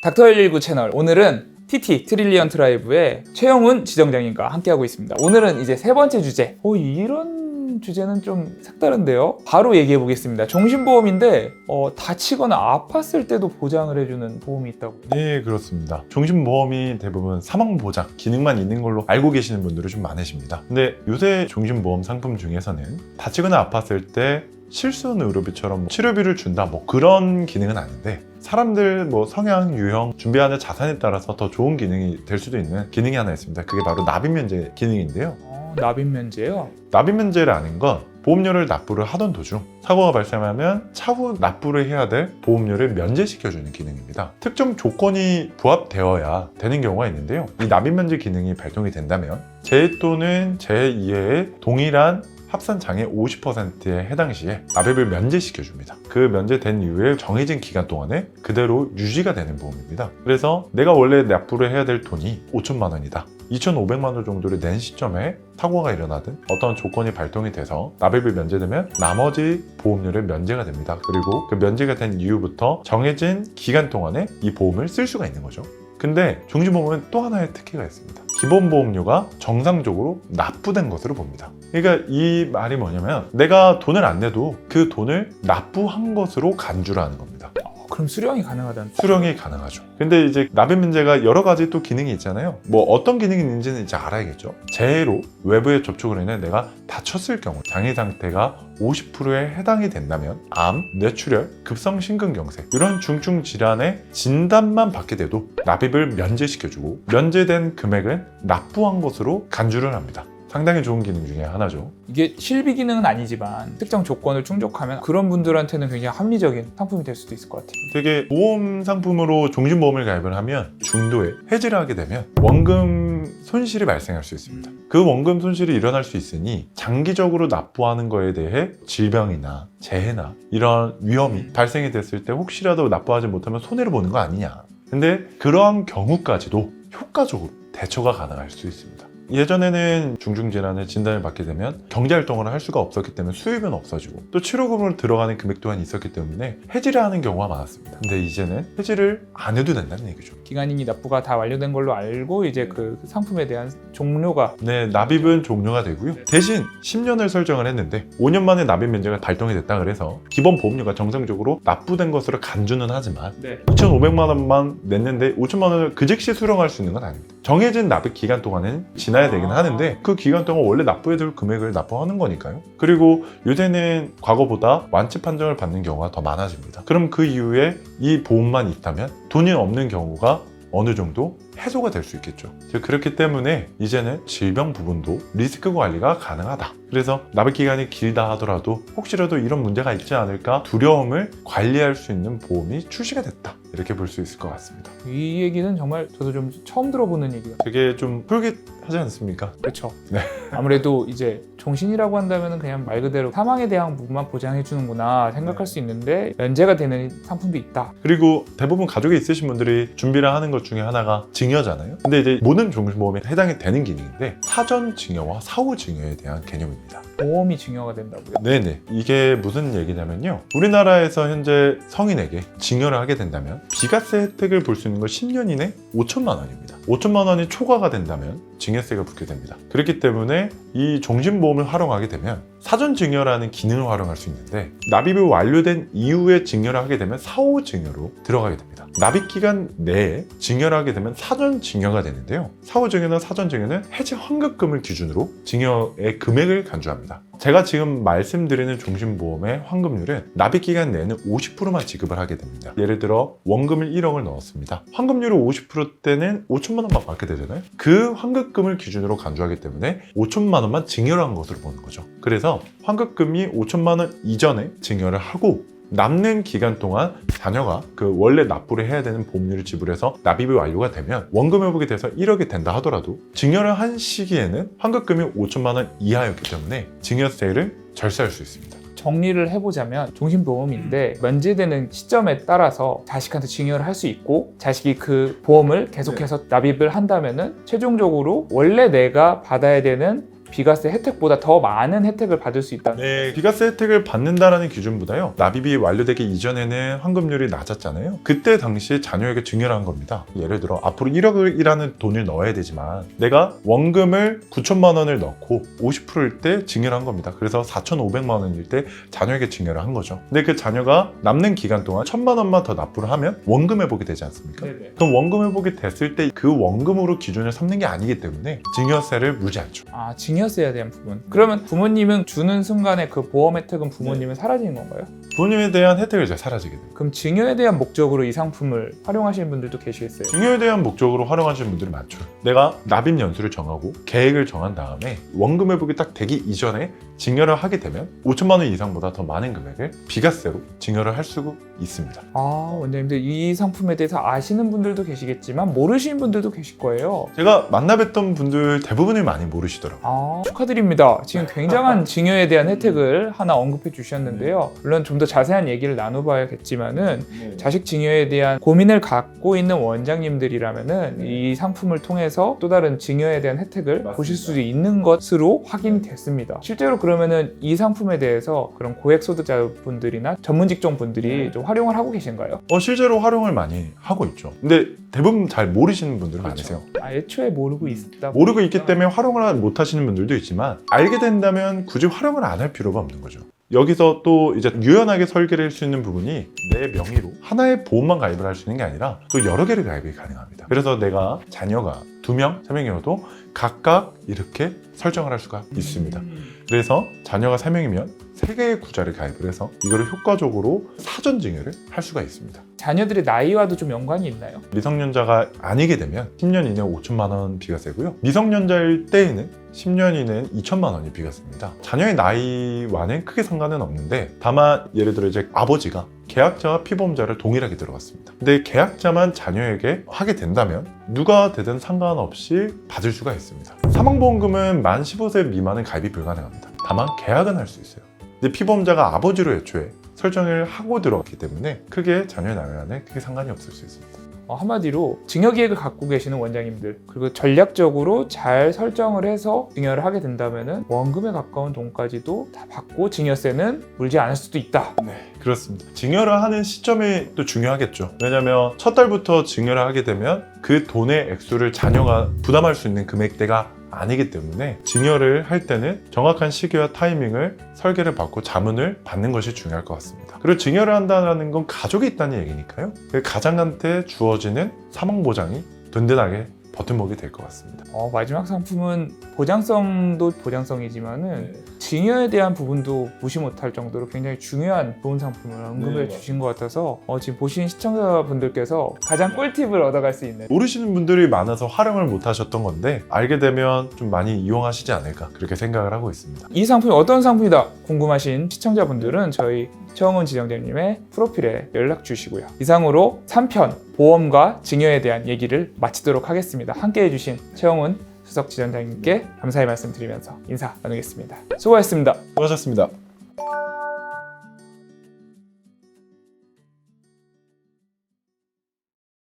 닥터119 채널, 오늘은 TT 트릴리언 트라이브의 최영훈 지점장님과 함께하고 있습니다. 오늘은 이제 세 번째 주제. 이런 주제는 좀 색다른데요. 바로 얘기해 보겠습니다. 종신보험인데 다치거나 아팠을 때도 보장을 해주는 보험이 있다고. 네, 그렇습니다. 종신보험이 대부분 사망보장 기능만 있는 걸로 알고 계시는 분들이 좀 많으십니다. 근데 요새 종신보험 상품 중에서는 다치거나 아팠을 때 실손 의료비처럼 치료비를 준다 그런 기능은 아닌데, 사람들 성향, 유형, 준비하는 자산에 따라서 더 좋은 기능이 될 수도 있는 기능이 하나 있습니다. 그게 바로 납입면제 기능인데요. 납입면제요? 납입면제라는 건 보험료를 납부를 하던 도중 사고가 발생하면 차후 납부를 해야 될 보험료를 면제시켜주는 기능입니다. 특정 조건이 부합되어야 되는 경우가 있는데요. 이 납입면제 기능이 발동이 된다면 제 또는 제2의 동일한 합산 장애 50%에 해당 시에 납입을 면제시켜줍니다. 그 면제된 이후에 정해진 기간 동안에 그대로 유지가 되는 보험입니다. 그래서 내가 원래 납부를 해야 될 돈이 5천만 원이다. 2,500만 원 정도를 낸 시점에 사고가 일어나든 어떤 조건이 발동이 돼서 납입이 면제되면 나머지 보험료를 면제가 됩니다. 그리고 그 면제가 된 이후부터 정해진 기간 동안에 이 보험을 쓸 수가 있는 거죠. 근데 종신보험은 또 하나의 특혜가 있습니다. 기본 보험료가 정상적으로 납부된 것으로 봅니다. 그러니까 이 말이 뭐냐면 내가 돈을 안 내도 그 돈을 납부한 것으로 간주를 하는 겁니다. 그럼 수령이 가능하다는? 수령이 가능하죠. 근데 이제 납입면제가 여러 가지 또 기능이 있잖아요. 어떤 기능이 있는지는 이제 알아야겠죠. 재해로 외부의 접촉으로 인해 내가 다쳤을 경우 장애 상태가 50%에 해당이 된다면 암, 뇌출혈, 급성심근경색 이런 중증 질환의 진단만 받게 돼도 납입을 면제시켜주고 면제된 금액은 납부한 것으로 간주를 합니다. 상당히 좋은 기능 중에 하나죠. 이게 실비 기능은 아니지만 특정 조건을 충족하면 그런 분들한테는 굉장히 합리적인 상품이 될 수도 있을 것 같아요. 되게 보험 상품으로 종신보험을 가입을 하면 중도에 해지를 하게 되면 원금 손실이 발생할 수 있습니다. 그 원금 손실이 일어날 수 있으니 장기적으로 납부하는 거에 대해 질병이나 재해나 이런 위험이 발생이 됐을 때 혹시라도 납부하지 못하면 손해를 보는 거 아니냐. 근데 그러한 경우까지도 효과적으로 대처가 가능할 수 있습니다. 예전에는 중증질환의 진단을 받게 되면 경제활동을 할 수가 없었기 때문에 수입은 없어지고 또 치료금으로 들어가는 금액 또한 있었기 때문에 해지를 하는 경우가 많았습니다. 근데 이제는 해지를 안 해도 된다는 얘기죠. 기간이니 납부가 다 완료된 걸로 알고 이제 그 상품에 대한 종료가 납입은 종료가 되고요. 대신 10년을 설정을 했는데 5년 만에 납입 면제가 발동이 됐다 그래서 기본 보험료가 정상적으로 납부된 것으로 간주는 하지만 2,500만 원만 냈는데 5천만 원을 그 즉시 수령할 수 있는 건 아닙니다. 정해진 납입 기간 동안에는 지나야 되긴 하는데 그 기간 동안 원래 납부해야 될 금액을 납부하는 거니까요. 그리고 요새는 과거보다 완치 판정을 받는 경우가 더 많아집니다. 그럼 그 이후에 이 보험만 있다면 돈이 없는 경우가 어느 정도 해소가 될 수 있겠죠. 그렇기 때문에 이제는 질병 부분도 리스크 관리가 가능하다. 그래서 납입 기간이 길다 하더라도 혹시라도 이런 문제가 있지 않을까 두려움을 관리할 수 있는 보험이 출시가 됐다. 이렇게 볼 수 있을 것 같습니다. 이 얘기는 정말 저도 좀 처음 들어보는 얘기가. 되게 좀 솔깃하지 않습니까? 그렇죠. 네. 아무래도 이제 종신이라고 한다면 그냥 말 그대로 사망에 대한 부분만 보장해 주는구나 생각할 수 있는데 면제가 되는 상품도 있다. 그리고 대부분 가족에 있으신 분들이 준비를 하는 것 중에 하나가 증여잖아요. 근데 이제 모든 종신보험에 해당이 되는 기능인데 사전 증여와 사후 증여에 대한 개념입니다. 보험이 증여가 된다고요? 네네. 이게 무슨 얘기냐면요. 우리나라에서 현재 성인에게 증여를 하게 된다면 비과세 혜택을 볼 수 있는 건 10년 이내 5천만 원입니다. 5천만 원이 초과가 된다면 증여세가 붙게 됩니다. 그렇기 때문에 이 종신보험을 활용하게 되면 사전 증여라는 기능을 활용할 수 있는데 납입이 완료된 이후에 증여를 하게 되면 사후 증여로 들어가게 됩니다. 납입 기간 내에 증여를 하게 되면 사전 증여가 되는데요. 사후 증여나 사전 증여는 해지 환급금을 기준으로 증여의 금액을 간주합니다. 제가 지금 말씀드리는 종신보험의 환급률은 납입 기간 내에는 50%만 지급을 하게 됩니다. 예를 들어 원금을 1억을 넣었습니다. 환급률을 50%대는 5천만 원만 받게 되잖아요. 그 환급금을 기준으로 간주하기 때문에 5천만 원만 증여를 한 것으로 보는 거죠. 그래서 환급금이 5천만 원 이전에 증여를 하고 남는 기간 동안 자녀가 그 원래 납부를 해야 되는 보험료를 지불해서 납입이 완료가 되면 원금 회복이 돼서 1억이 된다 하더라도 증여를 한 시기에는 환급금이 5천만 원 이하였기 때문에 증여세를 절세할 수 있습니다. 정리를 해보자면 종신보험인데 면제되는 시점에 따라서 자식한테 증여를 할 수 있고 자식이 그 보험을 계속해서 납입을 한다면은 최종적으로 원래 내가 받아야 되는 비과세 혜택보다 더 많은 혜택을 받을 수 있다. 네, 비과세 혜택을 받는다라는 기준보다요. 납입이 완료되기 이전에는 환급률이 낮았잖아요. 그때 당시에 자녀에게 증여를 한 겁니다. 예를 들어 앞으로 1억이라는 돈을 넣어야 되지만 내가 원금을 9천만 원을 넣고 50%일 때 증여를 한 겁니다. 그래서 4,500만 원일 때 자녀에게 증여를 한 거죠. 근데 그 자녀가 남는 기간 동안 1,000만 원만 더 납부를 하면 원금 회복이 되지 않습니까? 네네. 그럼 원금 회복이 됐을 때 그 원금으로 기준을 삼는 게 아니기 때문에 증여세를 물지 않죠. 아, 증여세에 대한 부분. 그러면 부모님은 주는 순간에 그 보험 혜택은 부모님은 사라지는 건가요? 부모님에 대한 혜택을 이제 사라지게 됩니다. 그럼 증여에 대한 목적으로 이 상품을 활용하시는 분들도 계시겠어요? 증여에 대한 목적으로 활용하시는 분들이 많죠. 내가 납입 연수를 정하고 계획을 정한 다음에 원금 회복이 딱 되기 이전에 증여를 하게 되면 5천만 원 이상보다 더 많은 금액을 비과세로 증여를 할 수 있습니다. 아, 원장님들 이 상품에 대해서 아시는 분들도 계시겠지만 모르시는 분들도 계실 거예요. 제가 만나뵀던 분들 대부분이 많이 모르시더라고요. 아, 축하드립니다. 지금 굉장한 증여에 대한 혜택을 하나 언급해 주셨는데요. 물론 좀 더 자세한 얘기를 나눠봐야겠지만은 자식 증여에 대한 고민을 갖고 있는 원장님들이라면은 이 상품을 통해서 또 다른 증여에 대한 혜택을 보실 수 있는 것으로 확인됐습니다. 실제로 그러면은 이 상품에 대해서 그런 고액 소득자분들이나 전문 직종 분들이 좀 활용을 하고 계신가요? 실제로 활용을 많이 하고 있죠. 근데 대부분 잘 모르시는 분들은 많으세요. 아, 애초에 모르고 있다. 모르고 있기 때문에 활용을 못 하시는 분들도 있지만 알게 된다면 굳이 활용을 안 할 필요가 없는 거죠. 여기서 또 이제 유연하게 설계를 할 수 있는 부분이 내 명의로 하나의 보험만 가입을 할 수 있는 게 아니라 또 여러 개를 가입이 가능합니다. 그래서 내가 자녀가 2명, 3명이어도 각각 이렇게 설정을 할 수가 있습니다. 그래서 자녀가 3명이면 3개의 구자를 가입을 해서 이거를 효과적으로 사전 증여를 할 수가 있습니다. 자녀들의 나이와도 좀 연관이 있나요? 미성년자가 아니게 되면 10년 이내 5천만 원 비과세고요. 미성년자일 때에는 10년 이내는 2천만 원이 비과세입니다. 자녀의 나이와는 크게 상관은 없는데 다만 예를 들어 이제 아버지가 계약자와 피보험자를 동일하게 들어갔습니다. 근데 계약자만 자녀에게 하게 된다면 누가 되든 상관없이 받을 수가 있습니다. 사망보험금은 만 15세 미만은 가입이 불가능합니다. 다만 계약은 할 수 있어요. 근데 피보험자가 아버지로 애초에 설정을 하고 들어갔기 때문에 크게 자녀의 나이와는 크게 상관이 없을 수 있습니다. 한마디로 증여 기획을 갖고 계시는 원장님들 그리고 전략적으로 잘 설정을 해서 증여를 하게 된다면 원금에 가까운 돈까지도 다 받고 증여세는 물지 않을 수도 있다. 네, 그렇습니다. 증여를 하는 시점이 또 중요하겠죠. 왜냐하면 첫 달부터 증여를 하게 되면 그 돈의 액수를 자녀가 부담할 수 있는 금액대가 아니기 때문에 증여를 할 때는 정확한 시기와 타이밍을 설계를 받고 자문을 받는 것이 중요할 것 같습니다. 그리고 증여를 한다는 건 가족이 있다는 얘기니까요. 그 가장한테 주어지는 사망보장이 든든하게 버팀목이 될 것 같습니다. 마지막 상품은 보장성도 보장성이지만은 증여에 대한 부분도 무시 못할 정도로 굉장히 중요한 좋은 상품을 언급해 주신 것 같아서 지금 보신 시청자분들께서 가장 꿀팁을 얻어갈 수 있는 모르시는 분들이 많아서 활용을 못 하셨던 건데 알게 되면 좀 많이 이용하시지 않을까 그렇게 생각을 하고 있습니다. 이 상품이 어떤 상품이다 궁금하신 시청자분들은 저희 최영훈 지점장님의 프로필에 연락 주시고요. 이상으로 3편 보험과 증여에 대한 얘기를 마치도록 하겠습니다. 함께 해주신 최영훈 수석 지점장님께 감사의 말씀 드리면서 인사 나누겠습니다. 수고하셨습니다. 수고하셨습니다.